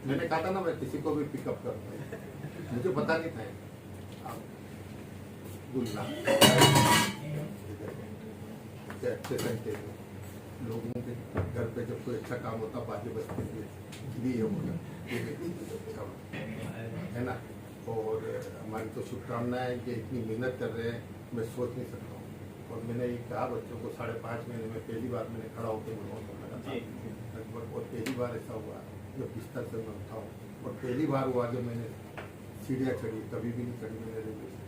मैंने कहा था ना मैं किसी को भी पिकअप करूँगा, मुझे पता नहीं था। गुल्ला अच्छे संकेत लोगों के घर पे जब कोई अच्छा काम होता बाजी बजती है है ना। और हमारी तो शुभकामनाएं कि इतनी मेहनत कर रहे हैं, मैं सोच नहीं सकता हूँ। और मैंने ये कहा बच्चों को 5.5 महीने में पहली बार मैंने खड़ा होकर मनोरंजन लगा था लगभग, और पहली बार ऐसा हुआ जब बिस्तर से मैं उठा हूँ, और पहली बार हुआ जब मैंने सीढ़ियाँ चढ़ी, कभी भी नहीं चढ़ी मैंने रेलवे से।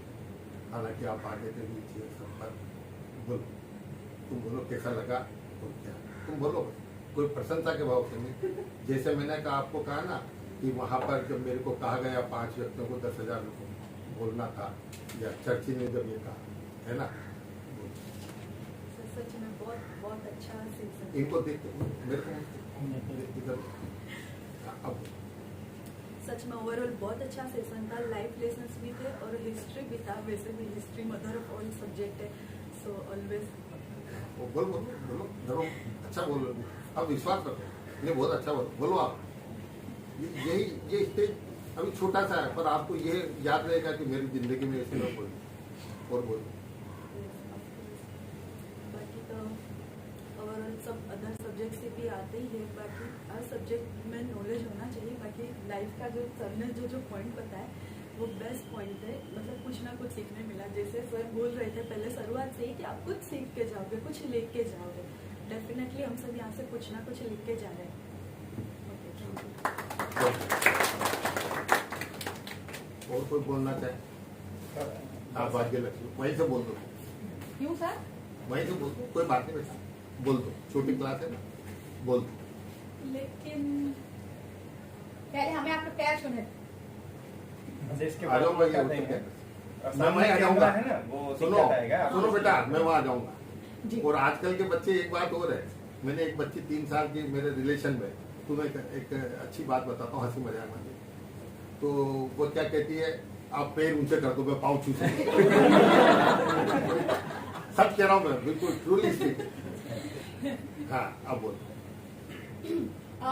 हालांकि आप आगे थे नीचे सब पर। बोलो तुम बोलो कैसा लगा, तुम क्या तुम बोलो, कोई प्रशंसा के भाव से नहीं। जैसे मैंने कहा आपको कहा ना कि वहाँ पर जब मेरे को कहा गया 5 व्यक्तियों को 10,000 लोगों बोलना था, या चर्ची ने जब ये कहा है ना, सच में बहुत बहुत अच्छा सीजन। इनको देखते मेरे को इधर अब सच में ओवरऑल बहुत अच्छा सेशन था, लाइफ लेसन्स भी थे और हिस्ट्री भी था। वैसे भी history mother of all subject है, सो ऑलवेज बोलो बोलो बोलो बोलो अच्छा बोलो, अब विश्वास रखो, ये बहुत अच्छा बोलो आप। यही ये स्टेज अभी छोटा सा है, पर आपको ये याद रहेगा कि मेरी जिंदगी में ऐसे मैं बोलूँ और बोलूँ। बाकी तो ओवरऑल सब अदर सब्जेक्ट से भी आते ही है, बाकी हर सब्जेक्ट में नॉलेज होना चाहिए। बाकी लाइफ का जो सर ने जो पॉइंट बताया वो बेस्ट पॉइंट है, मतलब कुछ ना कुछ सीखने मिला। जैसे सर बोल रहे थे पहले शुरुआत से ही कि आप कुछ सीख के जाओगे, कुछ लिख के जाओगे। डेफिनेटली हम सब यहाँ से कुछ ना कुछ लिख के जा रहे हैं। और कोई बोलना चाहे आप भाग्य लक्ष्मी वहीं से बोल दो। क्यों सर? वहीं से बोल दो, कोई बात नहीं बेटा, बोल दो, छोटी क्लास है ना, बोल दो। लेकिन पहले हमें आपके पैर छूने थे। आ जाओ भाई, मैं आ जाऊंगा। सुनो बेटा, मैं वहाँ आ जाऊंगा। और आजकल के बच्चे एक बात और है, मैंने एक बच्ची 3 साल की मेरे रिलेशन में, तुम्हें एक अच्छी बात बताता हूँ, हंसी मजाक में। तो वो क्या कहती है, आप पैर ऊंचे कर दो, मैं पाँव छू सकूं। सब कह रहा हूँ मैं, बिल्कुल ट्रूली स्पीक। हाँ अब बोलो।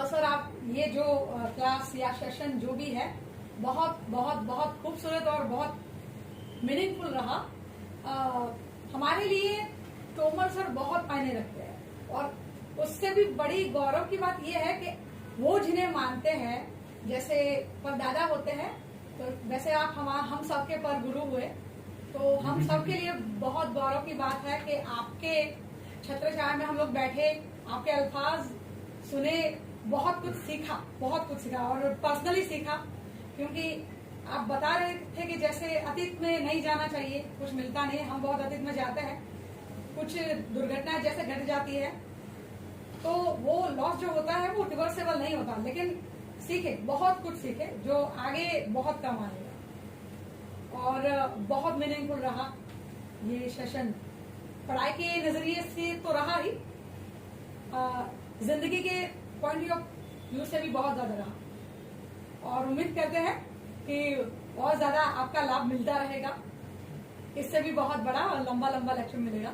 सर आप ये जो क्लास या सेशन जो भी है बहुत बहुत बहुत खूबसूरत और बहुत मीनिंगफुल रहा। हमारे लिए तोमर सर बहुत मायने रखते हैं, और उससे भी बड़ी गौरव की बात ये है कि वो जिन्हें मानते हैं, जैसे परदादा होते हैं, तो वैसे आप हम सबके पर गुरु हुए, तो हम सबके लिए बहुत गौरव की बात है कि आपके छत्र छाया में हम लोग बैठे, आपके अल्फाज सुने, बहुत कुछ सीखा और पर्सनली सीखा। क्योंकि आप बता रहे थे कि जैसे अतीत में नहीं जाना चाहिए, कुछ मिलता नहीं, हम बहुत अतीत में जाते हैं, कुछ दुर्घटनाएं जैसे घट जाती है तो वो लॉस जो होता है वो रिवर्सेबल नहीं होता, लेकिन सीखे, बहुत कुछ सीखे जो आगे बहुत काम आएगा। और बहुत मीनिंगफुल रहा ये सेशन, पढ़ाई के नजरिए से तो रहा ही, जिंदगी के पॉइंट ऑफ व्यू से भी बहुत ज्यादा रहा, और उम्मीद करते हैं कि और ज्यादा आपका लाभ मिलता रहेगा, इससे भी बहुत बड़ा और लंबा लंबा लेक्चर मिलेगा।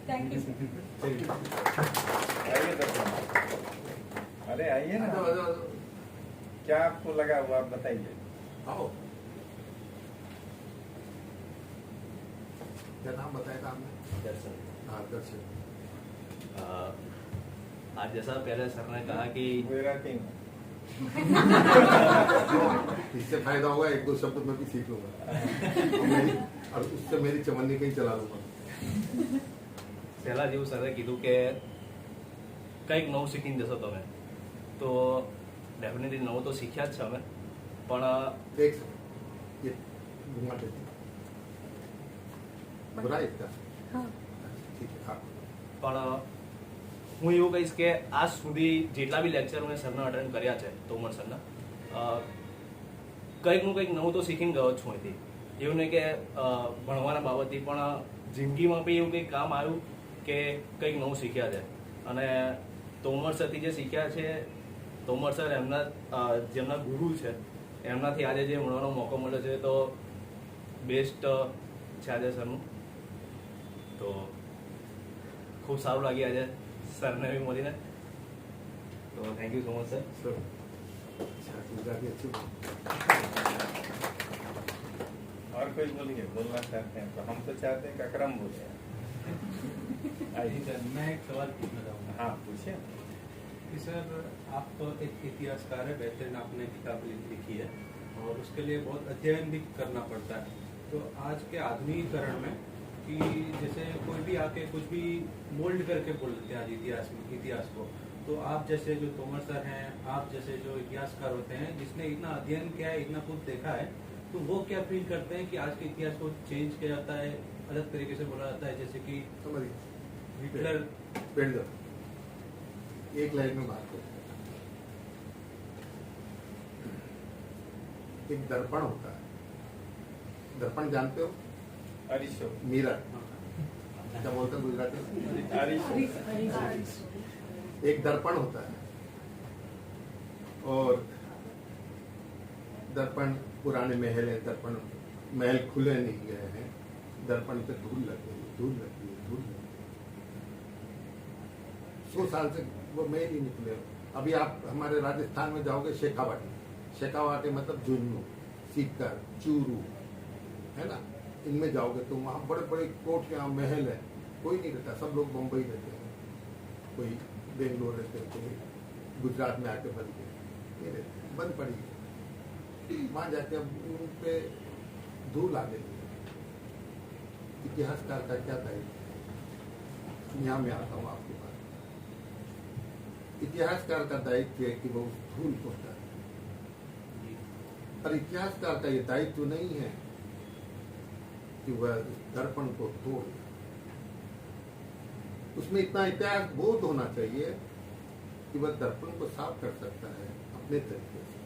Thank you sir. अरे आइए ना, क्या आपको लगा हुआ आप बताइए। आओ, क्या नाम बताया था आपने? दर्शन। हाँ दर्शन। आज जैसा पहले सर ने कहा कि इससे फायदा होगा, 1-2 शब्द मैं भी सीख लूंगा और उससे मेरी चमन्नी कहीं चला लूंगा। પહેલા જેવું સરે કીધું કે કંઈક નવું શીખીને જશો તમે, તો ડેફિનેટલી નવું તો શીખ્યા જ છે અમે, પણ एक ये घुमा देते हैं। बुरा है इसका? हाँ। ठीक है हाँ। પણ હું એવું કહીશ કે આજ સુધી જેટલા બી લેક્ચર મેં સરના અટેન્ડ કર્યા છે તોમર સરના, કંઈકનું કંઈક નવું તો શીખીને ગયો જ છું અહીંથી. એવું નહીં કે ભણવાના બાબતથી, પણ જિંદગીમાં બી એવું કંઈક કામ આવ્યું કે કંઈક નવું શીખ્યા છે. અને તોમર સરથી જે શીખ્યા છે, તોમર સર એમના જેમના ગુરુ છે એમનાથી આજે જે મળવાનો મોકો મળ્યો છે તો બેસ્ટ છે આજે સરનું. તો ખૂબ સારું લાગ્યું આજે સરને બી મળીને. તો thank you so much sir. अच्छा, गुजराती अच्छी बात। और कोई बोलिए, बोलना चाहते हैं तो हम तो चाहते हैं कि अकरम बोले। आइए सर, मैं एक सवाल पूछना चाहूँगा। हाँ पूछिए। कि सर, आप एक इतिहासकार है, बेहतरीन आपने किताब लिखी है और उसके लिए बहुत अध्ययन भी करना पड़ता है। तो आज के आधुनिकीकरण में कि जैसे कोई भी आके कुछ भी मोल्ड करके बोल देते हैं आज इतिहास को, तो आप जैसे जो तोमर सर हैं, आप जैसे जो इतिहासकार होते हैं जिसने इतना अध्ययन किया है, इतना कुछ देखा है, तो वो क्या फील करते हैं कि आज के इतिहास को चेंज किया जाता है, अलग तरीके से बोला जाता है, जैसे कि समझिए, हिटलर। बैठ जाओ, एक लाइन में बात करो। एक दर्पण होता है, दर्पण जानते हो? अरिशो। मिरर, क्या बोलते हैं गुजराती में? अरिशो। एक दर्पण होता है और दर्पण पुराने महल है, दर्पण महल खुले नहीं गए हैं, दर्पण पे धूल लग गई, धूल लग गई, धूल लग गई। 100 साल से वो महल ही निकले। अभी आप हमारे राजस्थान में जाओगे, शेखावाटी, शेखावाटी मतलब झुंझुनू, सीकर, चूरू, है ना, इनमें जाओगे तो वहाँ बड़े बड़े कोठियाँ महल है, कोई नहीं रहता, सब लोग मुंबई रहते हैं, कोई बेंगलोर रहते हैं, कोई गुजरात में आके बन गए, ये रहते हैं, बंद पड़ी है। वहाँ जाके अब उन पे धूल आ गई। इतिहासकार का क्या दायित्व? यहाँ मैं आता हूँ आपके पास। इतिहासकार का दायित्व है कि वो उस धूल को हटाए, और इतिहासकार का ये दायित्व नहीं है कि वह दर्पण को तोड़। उसमें इतना इतिहास बोध होना चाहिए कि वह दर्पण को साफ कर सकता है अपने तरीके से,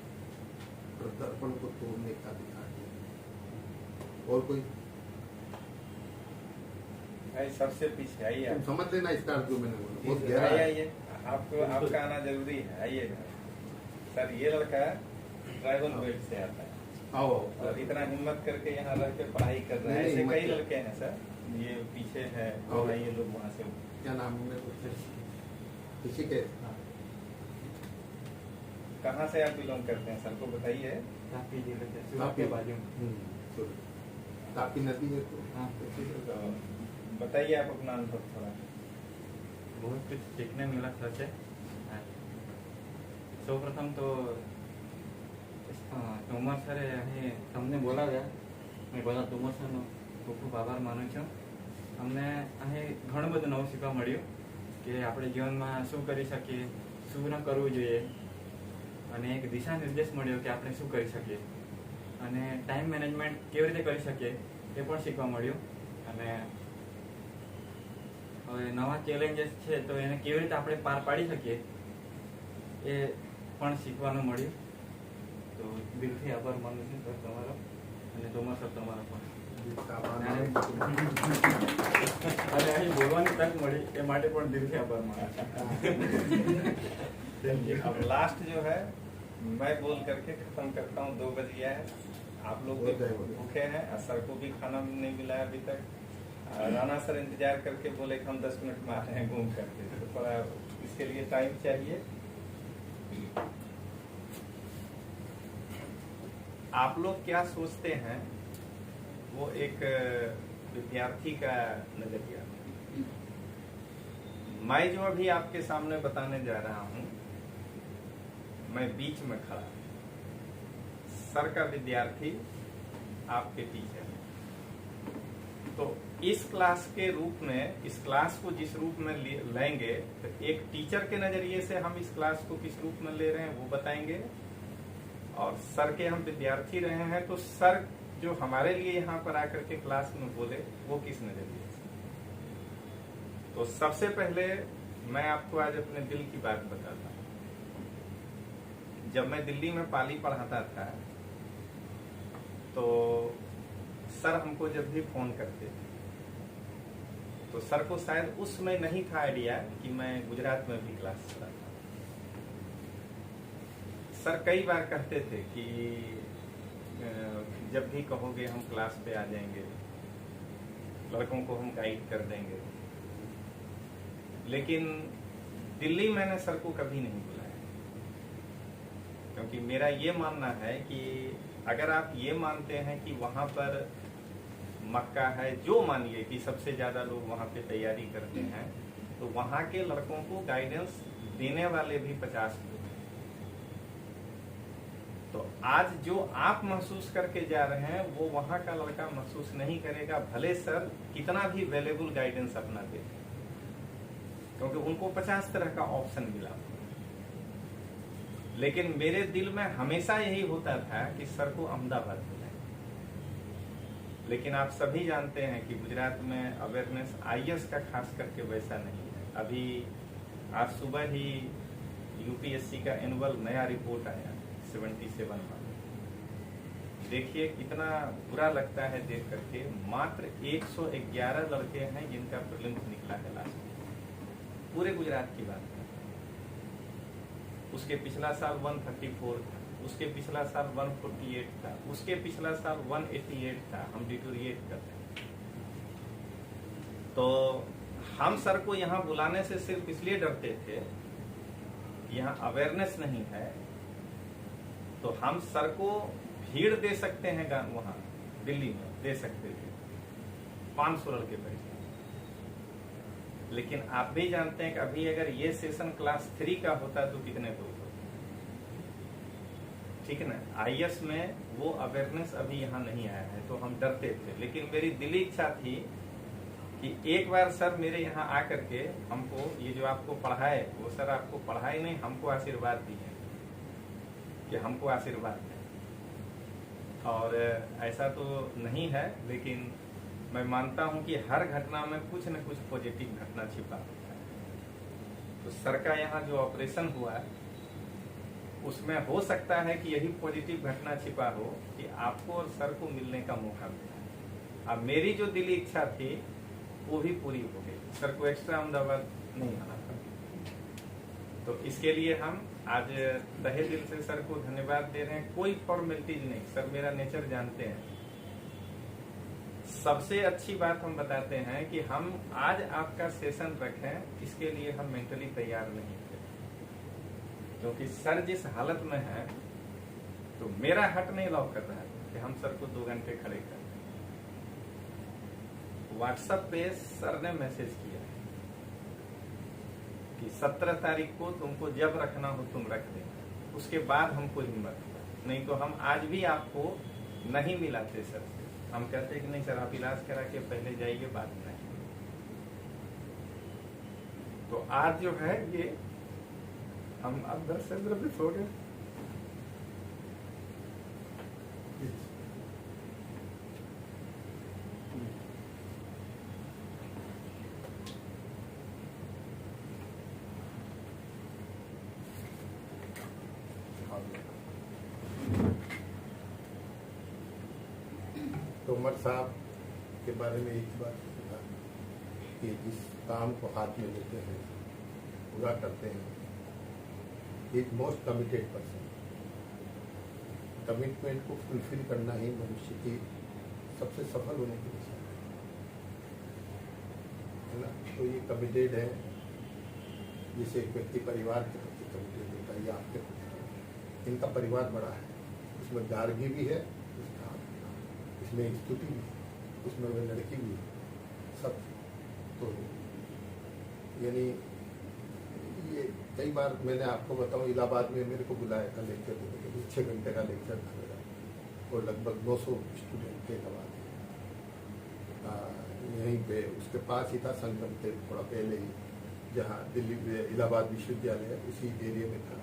और दर्पण को तोड़ने का अधिकार है। और कोई आइए, सबसे पीछे आइए तुम आप। समझ लेना इसका अर्थ जो मैंने बोला, बहुत गहरा आइए है। आइए, आपको आपका आना जरूरी है। आइए सर, ये लड़का ट्राइबल बेल्ट से आता है आओ, और इतना हिम्मत करके यहाँ रह के पढ़ाई कर रहे हैं। नहीं, ऐसे हिम्मत कई कर- लड़के हैं सर, ये पीछे है और और ये लोग वहाँ से। क्या नाम है मेरे को? ऋषिकेश। कहाँ से आप बिलोंग करते हैं सर को बताइए। तापी जिले के तापी। सूरत के बाजू में। sorry। तापी नदी है तो तो बताइए आप अपना अनुभव थोड़ा। बहुत कुछ सीखने मिला सर से। સૌપ્રથમ તો તોમર સરે અહીં તમને બોલાવ્યા, મેં બધા તોમર સરનો ખૂબ ખૂબ આભાર માનું છું. અમને અહીં ઘણું બધું નવું શીખવા મળ્યું કે આપણે જીવનમાં શું કરી શકીએ, શું ન કરવું જોઈએ, અને એક દિશા નિર્દેશ મળ્યો કે આપણે શું કરી શકીએ અને ટાઈમ મેનેજમેન્ટ કેવી રીતે કરી શકીએ એ પણ શીખવા મળ્યું. અને હવે નવા ચેલેન્જીસ છે તો એને કેવી રીતે આપણે પાર પાડી શકીએ એ પણ શીખવાનું મળ્યું. તો દિલથી આભાર માનું છું સર તમારો, અને તોમર સર તમારો પણ. અને અહીં બોલવાની તક મળી એ માટે પણ દિલથી આભાર માનું છું. अब लास्ट जो है मैं बोल करके खत्म करता हूँ। 2 बज गया है, आप लोग भी भूखे हैं और सर को भी खाना नहीं मिला है अभी तक। राणा सर इंतजार करके बोले कि हम 10 मिनट में आ रहे हैं घूम करके, तो थोड़ा इसके लिए टाइम चाहिए। आप लोग क्या सोचते हैं, वो एक विद्यार्थी का नजरिया। मैं जो अभी आपके सामने बताने जा रहा हूँ, मैं बीच में खड़ा, सर का विद्यार्थी आपके टीचर। तो इस क्लास के रूप में, इस क्लास को जिस रूप में लेंगे, तो एक टीचर के नजरिए से हम इस क्लास को किस रूप में ले रहे हैं वो बताएंगे, और सर के हम विद्यार्थी रहे हैं तो सर जो हमारे लिए यहाँ पर आकर के क्लास में बोले वो किस नजरिए से। तो सबसे पहले मैं आपको आज अपने दिल की बात बताता हूँ। जब मैं दिल्ली में पाली पढ़ाता था तो सर हमको जब भी फोन करते थे तो सर को शायद उस समय नहीं था आइडिया कि मैं गुजरात में भी क्लास चलाता हूँ। सर कई बार कहते थे कि जब भी कहोगे हम क्लास पे आ जाएंगे, लड़कों को हम गाइड कर देंगे। लेकिन दिल्ली मैंने सर को कभी नहीं बुलाया, क्योंकि क्योंकि मेरा ये मानना है कि अगर आप ये मानते हैं कि वहाँ पर मक्का है, जो मानिए कि सबसे ज़्यादा लोग वहाँ पे तैयारी करते हैं, तो वहाँ के लड़कों को गाइडेंस देने वाले भी 50 लोग हैं। तो आज जो आप महसूस करके जा रहे हैं वो वहाँ का लड़का महसूस नहीं करेगा, भले सर कितना भी वैल्यूएबल गाइडेंस अपना दे, क्योंकि उनको 50 तरह का ऑप्शन मिला। लेकिन मेरे दिल में हमेशा यही होता था कि सर को अहमदाबाद मिले। लेकिन आप सभी जानते हैं कि गुजरात में अवेयरनेस आईएएस का खास करके वैसा नहीं है। अभी आज सुबह ही यूपीएससी का एनुअल नया रिपोर्ट आया 77 में। देखिए कितना बुरा लगता है देख करके, मात्र 111 लड़के हैं जिनका प्रीलिम्स निकला है लास्ट, पूरे गुजरात की बात है। उसके पिछला साल 134 था, उसके पिछला साल 148 था, उसके पिछला साल 188 था। हम डिटोरिएट करते हैं। तो हम सर को यहाँ बुलाने से सिर्फ इसलिए डरते थे, यहाँ अवेयरनेस नहीं है, तो हम सर को भीड़ दे सकते हैं वहाँ दिल्ली में, दे सकते थे 500 लड़के बैठे। लेकिन आप भी जानते हैं कि अभी अगर ये सेशन क्लास 3 का होता तो कितने लोग होते, ठीक है ना। आईएएस में वो अवेयरनेस अभी यहाँ नहीं आया है, तो हम डरते थे। लेकिन मेरी दिली इच्छा थी कि एक बार सर मेरे यहाँ आकर के हमको ये जो आपको पढ़ाए, वो सर आपको पढ़ाए नहीं, हमको आशीर्वाद दिए कि हमको आशीर्वाद दें। और ऐसा तो नहीं है, लेकिन मैं मानता हूं कि हर घटना में कुछ न कुछ पॉजिटिव घटना छिपा होता है। तो सर का यहाँ जो ऑपरेशन हुआ है उसमें हो सकता है कि यही पॉजिटिव घटना छिपा हो कि आपको और सर को मिलने का मौका मिला। अब मेरी जो दिली इच्छा थी वो भी पूरी हो गई, सर को एक्स्ट्रा अहमदाबाद नहीं आना था। तो इसके लिए हम आज तहे दिल से सर को धन्यवाद दे रहे हैं। कोई फॉर्मेलिटीज नहीं, सर मेरा नेचर जानते हैं। सबसे अच्छी बात हम बताते हैं कि हम आज आपका सेशन रखें, इसके लिए हम मेंटली तैयार नहीं थे, क्योंकि सर जिस हालत में है तो मेरा हट नहीं लॉक कर रहा है कि हम सर को 2 घंटे खड़े कर। व्हाट्सएप पे सर ने मैसेज किया कि 17 तारीख को तुमको जब रखना हो तुम रख देना, उसके बाद हमको हिम्मत हुआ। नहीं तो हम आज भी आपको नहीं मिलाते सर से। हम कहते कि नहीं सर आप इलाज करा के पहले जाइए, बाद में। तो आज जो है ये हम अब 10 से सो गए। तोमर साहब के बारे में एक बात कि जिस काम को हाथ में लेते हैं पूरा करते हैं, is most committed person. Commitment को फुलफिल करना ही मनुष्य की सबसे सफल होने की दिशा है ना। तो ये कमिटेड है, जिसे एक व्यक्ति परिवार के प्रति कमिटेड होता है, ये आपके प्रति। इनका परिवार बड़ा है, उसमें गार्गी भी है, इसमें स्तुति भी, उसमें वह लड़की भी, सब। तो यानी ये कई बार मैंने आपको बताऊं, इलाहाबाद में मेरे को बुलाया था लेक्चर देने के लिए, 6 घंटे का लेक्चर था मेरा, और लगभग 200 स्टूडेंट थे इलाहाबाद यहीं पे। उसके पास ही था संगम थे, थोड़ा पहले ही, जहाँ दिल्ली इलाहाबाद विश्वविद्यालय उसी एरिया में था।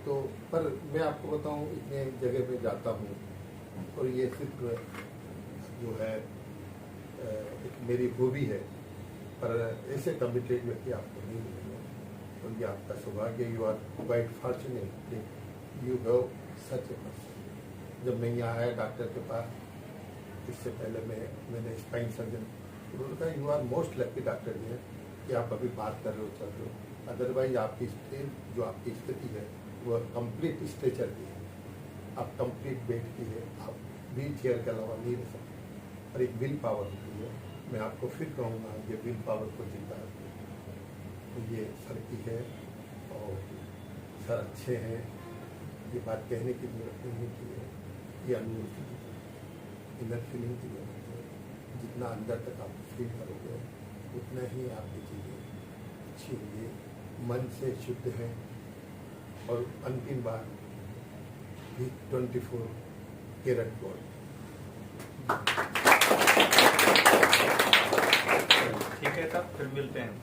तो पर मैं आपको बताऊं, इतने जगह पे जाता हूँ और ये सिर्फ जो है एक मेरी खूबी है, पर ऐसे कमिटेड व्यक्ति आपको नहीं मिलेंगे। तो ये आपका सौभाग्य, you are quite fortunate you have such a person. जब मैं यहाँ आया डॉक्टर के पास, इससे पहले मैंने स्पाइन सर्जन, उन्होंने कहा you are most lucky doctor ji कि आप अभी बात कर रहे हो, चल रहे हो। अदरवाइज आपकी जो आपकी स्थिति है वह कंप्लीट स्ट्रेचर की है, आप कंप्लीट बेड की है, आप व्हील चेयर के अलावा नहीं रह सकते। और एक विल पावर होती है, मैं आपको फिर कहूँगा ये विल पावर को जिंदा रखती है। तो ये सर की है, और सर अच्छे हैं, ये बात कहने की जरूरत नहीं है, ये अनुभव की इनर फीलिंग की जरूरत है। जितना अंदर तक आप फील करोगे उतना ही आपकी चीज़ें अच्छी होंगी, मन से शुद्ध है। और अंतिम बात भी 24 कैरेट गोल्ड। ठीक है, तब फिर मिलते हैं।